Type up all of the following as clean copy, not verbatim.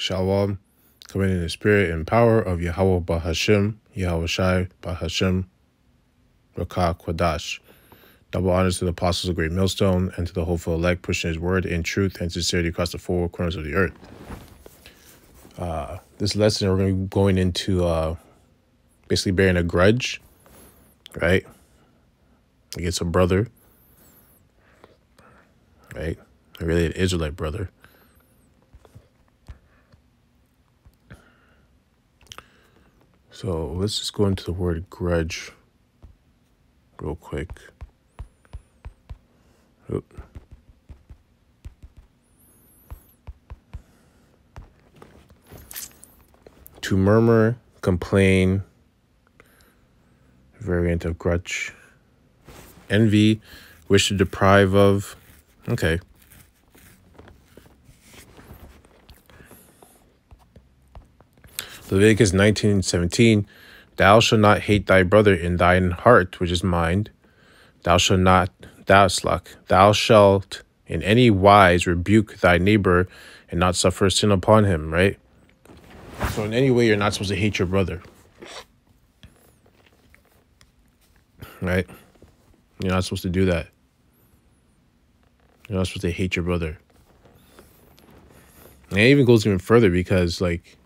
Shalom, coming in the spirit and power of Yahweh Bahashem, Yahweh Shai Bahashem, Rakah Kwadash. Double honors to the apostles of Great Millstone and to the hopeful elect, pushing his word in truth and sincerity across the four corners of the earth. This lesson, we're going to be going into basically bearing a grudge, right? Against a brother, right? Really an Israelite brother. So let's just go into the word grudge real quick. Oop. To murmur, complain, variant of grudge. Envy, wish to deprive of. Okay. Leviticus 19:17, thou shalt not hate thy brother in thine heart, which is mind. Thou shalt in any wise rebuke thy neighbor and not suffer sin upon him, right? So in any way, you're not supposed to hate your brother, right? You're not supposed to do that. You're not supposed to hate your brother. And it even goes even further because, like,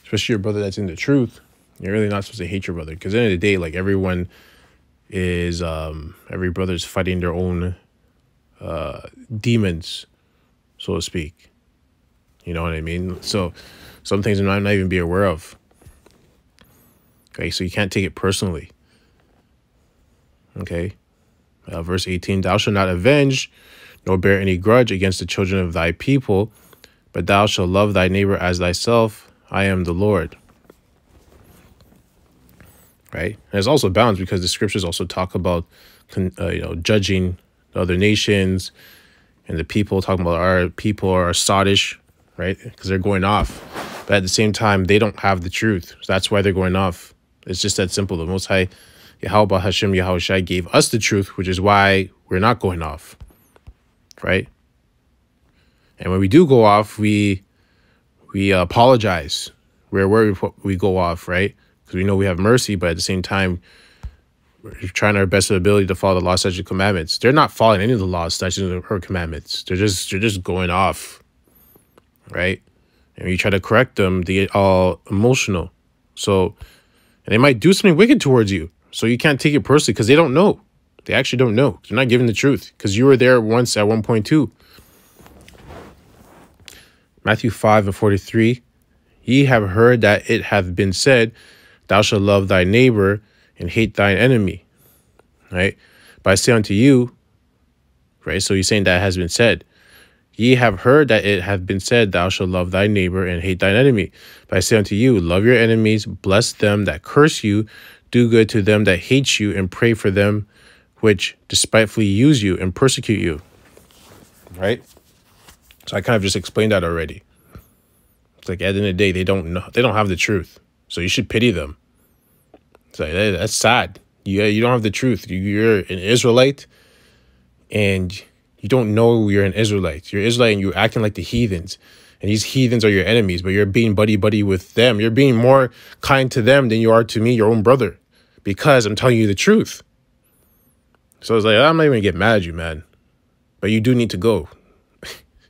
especially your brother that's in the truth, you're really not supposed to hate your brother. Because at the end of the day, like, everyone is, every brother's fighting their own demons, so to speak. You know what I mean? So some things I might not even be aware of. Okay, so you can't take it personally. Okay? Verse 18, thou shalt not avenge, nor bear any grudge against the children of thy people, but thou shalt love thy neighbor as thyself. I am the Lord. Right? And there's also bounds because the scriptures also talk about, judging the other nations and the people, talking about our people are sottish, right? Because they're going off. But at the same time, they don't have the truth. So that's why they're going off. It's just that simple. The Most High, Yahweh Hashem, Yahweh Shai, gave us the truth, which is why we're not going off. Right? And when we do go off, we apologize where we go off, right? Because we know we have mercy, but at the same time, we're trying our best ability to follow the law, statutes, and commandments. They're not following any of the laws, statutes, or commandments. They're just going off, right? And when you try to correct them, they get all emotional. So, and they might do something wicked towards you. So you can't take it personally because they don't know. They actually don't know. They're not giving the truth because you were there once at one point too. Matthew 5:43, ye have heard that it hath been said, thou shalt love thy neighbor and hate thine enemy, right? But I say unto you, right? So he's saying that has been said. Ye have heard that it hath been said, thou shalt love thy neighbor and hate thine enemy. But I say unto you, love your enemies, bless them that curse you, do good to them that hate you, and pray for them which despitefully use you and persecute you, right? So I kind of just explained that already. It's like at the end of the day, they don't know, they don't have the truth. So you should pity them. It's like, hey, that's sad. You don't have the truth. You're an Israelite and you don't know you're an Israelite. You're Israelite and you're acting like the heathens. And these heathens are your enemies, but you're being buddy-buddy with them. You're being more kind to them than you are to me, your own brother, because I'm telling you the truth. So it's like, I'm not even going to get mad at you, man. But you do need to go.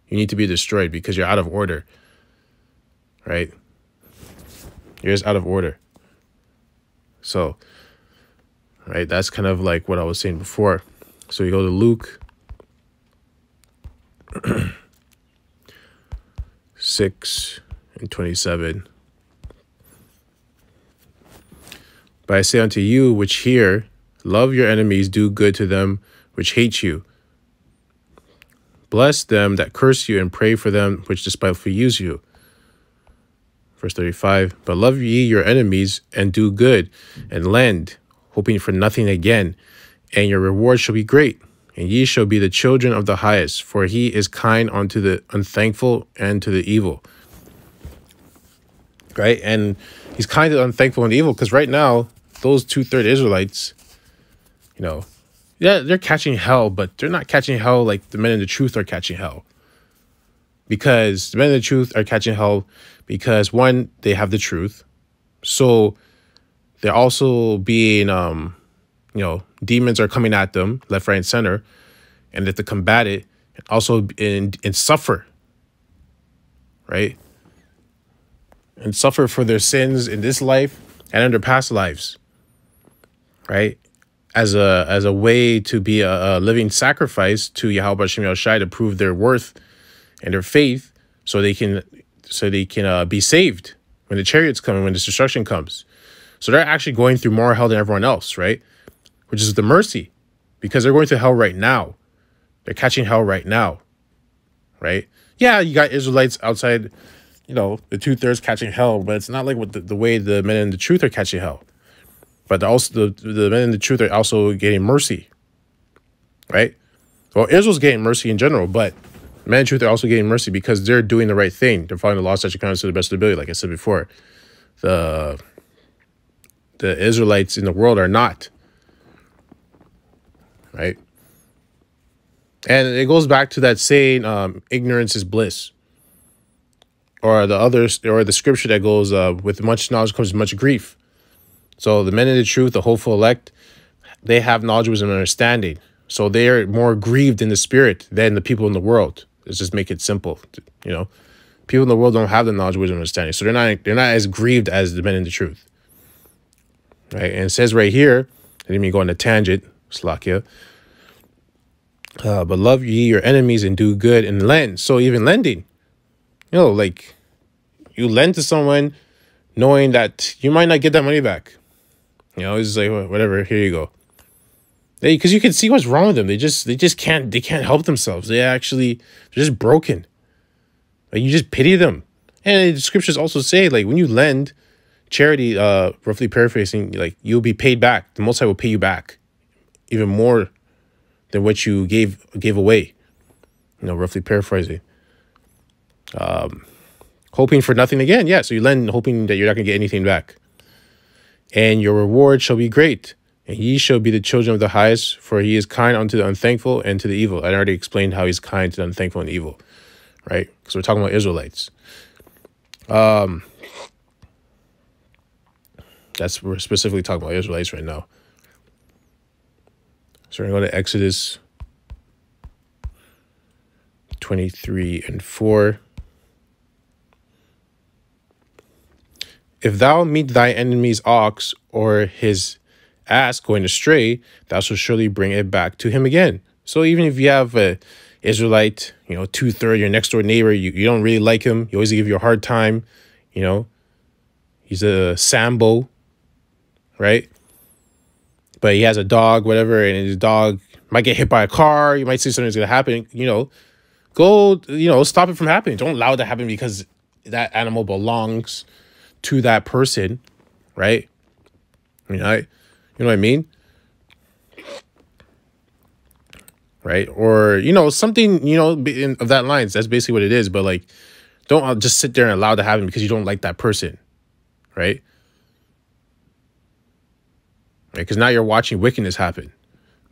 You need to be destroyed because you're out of order, right? You're just out of order. So, right, that's kind of like what I was saying before. So you go to Luke 6:27. But I say unto you which hear, love your enemies, do good to them which hate you. Bless them that curse you, and pray for them which despitefully use you. Verse 35, but love ye your enemies, and do good, and lend, hoping for nothing again, and your reward shall be great, and ye shall be the children of the highest, for he is kind unto the unthankful and to the evil. Right? And he's kind to the unthankful and the evil, because right now, those 2/3 Israelites, yeah, they're catching hell, but they're not catching hell like the men in the truth are catching hell. because the men of the truth are catching hell because, one, they have the truth. So they're also being, demons are coming at them left, right, and center, and they have to combat it and also and suffer, right? And suffer for their sins in this life and in their past lives, right? As a way to be a living sacrifice to Yahweh Shem Yahushai to prove their worth and their faith, so they can be saved when the chariots come and when the destruction comes. So they're actually going through more hell than everyone else, right? Which is the mercy, because they're going through hell right now. They're catching hell right now, right? Yeah, you got Israelites outside, the 2/3 catching hell, but it's not like what the way the men in the truth are catching hell. But also the men in the truth are also getting mercy, right? Well, Israel's getting mercy in general, but the men in the truth are also getting mercy because they're doing the right thing. They're following the law, statutes, and commandments to the best of their ability, like I said before. The Israelites in the world are not, right? And it goes back to that saying, ignorance is bliss. Or the scripture that goes, with much knowledge comes much grief. So the men in the truth, the hopeful elect, they have knowledge, wisdom, and understanding. So they are more grieved in the spirit than the people in the world. Let's just make it simple. People in the world don't have the knowledge, wisdom, and understanding. So they're not as grieved as the men in the truth. Right? And it says right here, I didn't mean go on a tangent, Slakia. But love ye your enemies and do good and lend. So even lending, like you lend to someone knowing that you might not get that money back. It's just like, whatever, here you go. Because you can see what's wrong with them. They just can't help themselves. They're just broken. Like, you just pity them. And the scriptures also say, like, when you lend charity, roughly paraphrasing, like, you'll be paid back. The Most High will pay you back even more than what you gave away. Roughly paraphrasing. Hoping for nothing again. Yeah, so you lend hoping that you're not going to get anything back. And your reward shall be great, and ye shall be the children of the highest, for he is kind unto the unthankful and to the evil. I already explained how he's kind to the unthankful and evil, right? Because we're talking about Israelites. We're specifically talking about Israelites right now. So we're going to go to Exodus 23:4. If thou meet thy enemy's ox or his ass going astray, thou shalt surely bring it back to him again. So even if you have a Israelite, 2/3, your next door neighbor, you don't really like him, you always give you a hard time, he's a Sambo, right? But he has a dog, whatever, and his dog might get hit by a car, you might see something's going to happen, go, stop it from happening. Don't allow it to happen because that animal belongs to that person, right? You know what I mean? Right? Or, something, of that lines. That's basically what it is. But, like, don't just sit there and allow it to happen because you don't like that person, right? Because now you're watching wickedness happen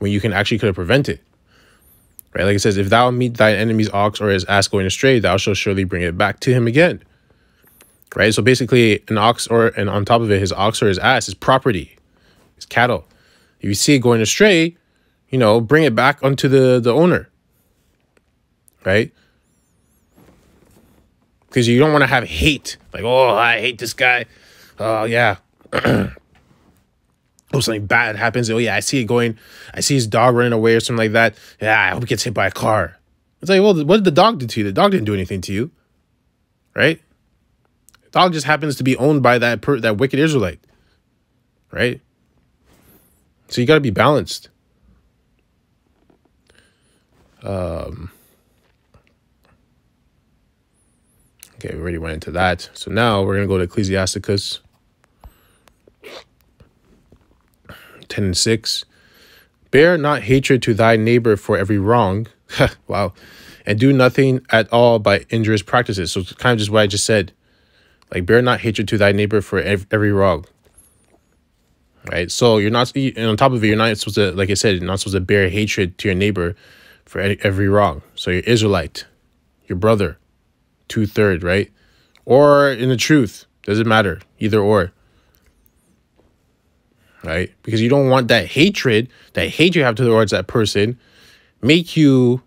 when you could have prevented it. Right? Like it says, if thou meet thine enemy's ox or his ass going astray, thou shalt surely bring it back to him again. Right? So basically, an ox and on top of it, his ox or his ass is property. It's cattle. If you see it going astray, bring it back unto the owner. Right? Because you don't want to have hate. Like, oh, I hate this guy. Oh, yeah. Oh, something bad happens. Oh, yeah, I see his dog running away or something like that. Yeah, I hope he gets hit by a car. It's like, well, what did the dog do to you? The dog didn't do anything to you. Right? The dog just happens to be owned by that wicked Israelite. Right? So you got to be balanced. Okay, we already went into that. So now we're going to go to Ecclesiasticus 10:6. Bear not hatred to thy neighbor for every wrong. Wow. And do nothing at all by injurious practices. So it's kind of just what I just said. Like, bear not hatred to thy neighbor for every wrong. Right? So you're not, and on top of it, you're not supposed to, like I said, you're not supposed to bear hatred to your neighbor for every wrong. So your Israelite, your brother, 2/3, right? Or in the truth. Doesn't matter. Either or. Right? Because you don't want that hate you have towards that person, make you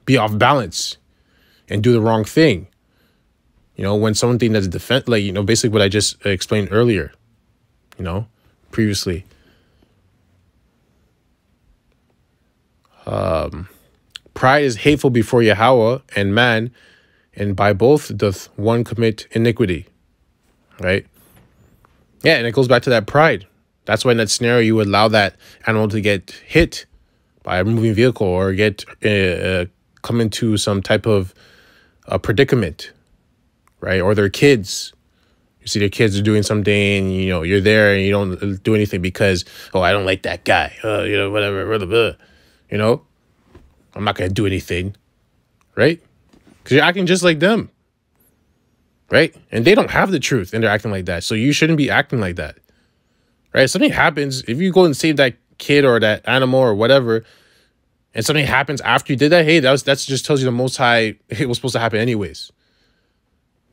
be off balance and do the wrong thing. You know, when something that's like, you know, basically what I just explained earlier, you know, previously. Pride is hateful before Yahweh and man, and by both doth one commit iniquity. Right? Yeah, and it goes back to that pride. That's why in that scenario you would allow that animal to get hit by a moving vehicle or get come into some type of predicament, right? Or their kids. You see their kids are doing something, you know, you're there and you don't do anything because, oh, I don't like that guy. You know, whatever, blah, blah, blah. You know, I'm not going to do anything, right? Because you're acting just like them, right? And they don't have the truth and they're acting like that. So you shouldn't be acting like that, right? If something happens, if you go and save that kid or that animal or whatever, and something happens after you did that, hey, that's just tells you the Most High, it was supposed to happen anyways,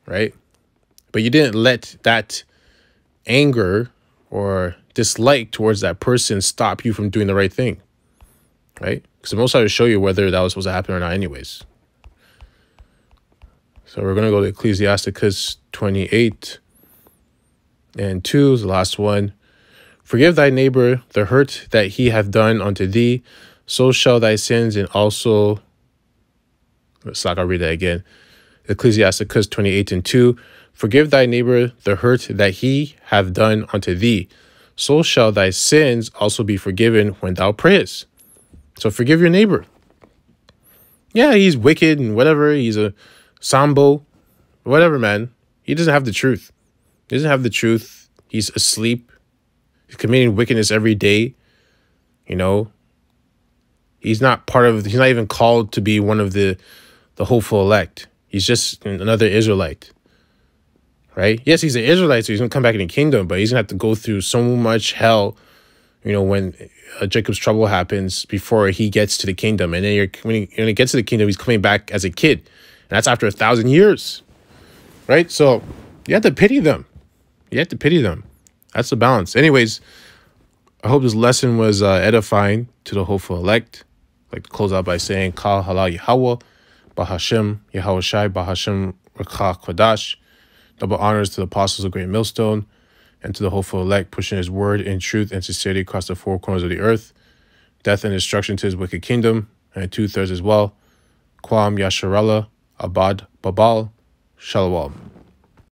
right? But you didn't let that anger or dislike towards that person stop you from doing the right thing, right? Because the Most High will show you whether that was supposed to happen or not anyways. So we're going to go to Ecclesiasticus 28 and 2 is the last one. Forgive thy neighbor the hurt that he hath done unto thee, so shall thy sins and also... I'll read that again. Ecclesiasticus 28 and 2. Forgive thy neighbor the hurt that he hath done unto thee, so shall thy sins also be forgiven when thou prayest. So forgive your neighbor. Yeah, he's wicked and whatever. He's a sambo, whatever, man. He doesn't have the truth. He doesn't have the truth. He's asleep. He's committing wickedness every day. You know, he's not even called to be one of the hopeful elect. He's just another Israelite. Right? Yes, he's an Israelite, so he's going to come back in the kingdom, but he's going to have to go through so much hell, you know, when Jacob's trouble happens before he gets to the kingdom. And then when he gets to the kingdom, he's coming back as a kid. And that's after 1,000 years. Right? So you have to pity them. You have to pity them. That's the balance. Anyways, I hope this lesson was edifying to the hopeful elect. I'd like to close out by saying, Kal Halal Yahweh, Bahashem Yahweh Shai, Bahashem Rekha Kodash. Double honors to the apostles of Great Millstone and to the hopeful elect, pushing his word in truth and sincerity across the four corners of the earth. Death and destruction to his wicked kingdom, and 2/3 as well. Kwam Yasharallah, Abad Babal, Shalom.